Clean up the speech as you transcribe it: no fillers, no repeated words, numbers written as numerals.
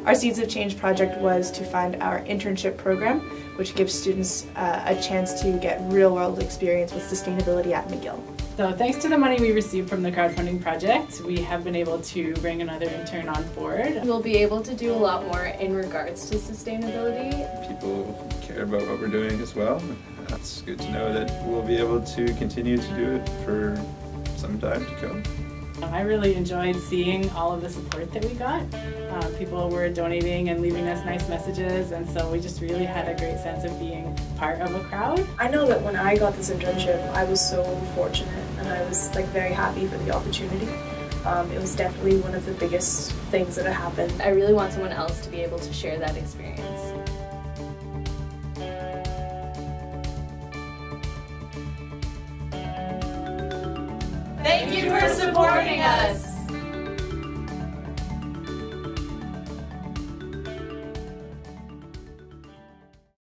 Our Seeds of Change project was to fund our internship program, which gives students a chance to get real-world experience with sustainability at McGill. So thanks to the money we received from the crowdfunding project, we have been able to bring another intern on board. We'll be able to do a lot more in regards to sustainability. People care about what we're doing as well. It's good to know that we'll be able to continue to do it for some time to come. I really enjoyed seeing all of the support that we got. People were donating and leaving us nice messages, and so we just really had a great sense of being part of a crowd. I know that when I got this internship, I was so fortunate and I was very happy for the opportunity. It was definitely one of the biggest things that had happened. I really want someone else to be able to share that experience. Thank you for supporting us!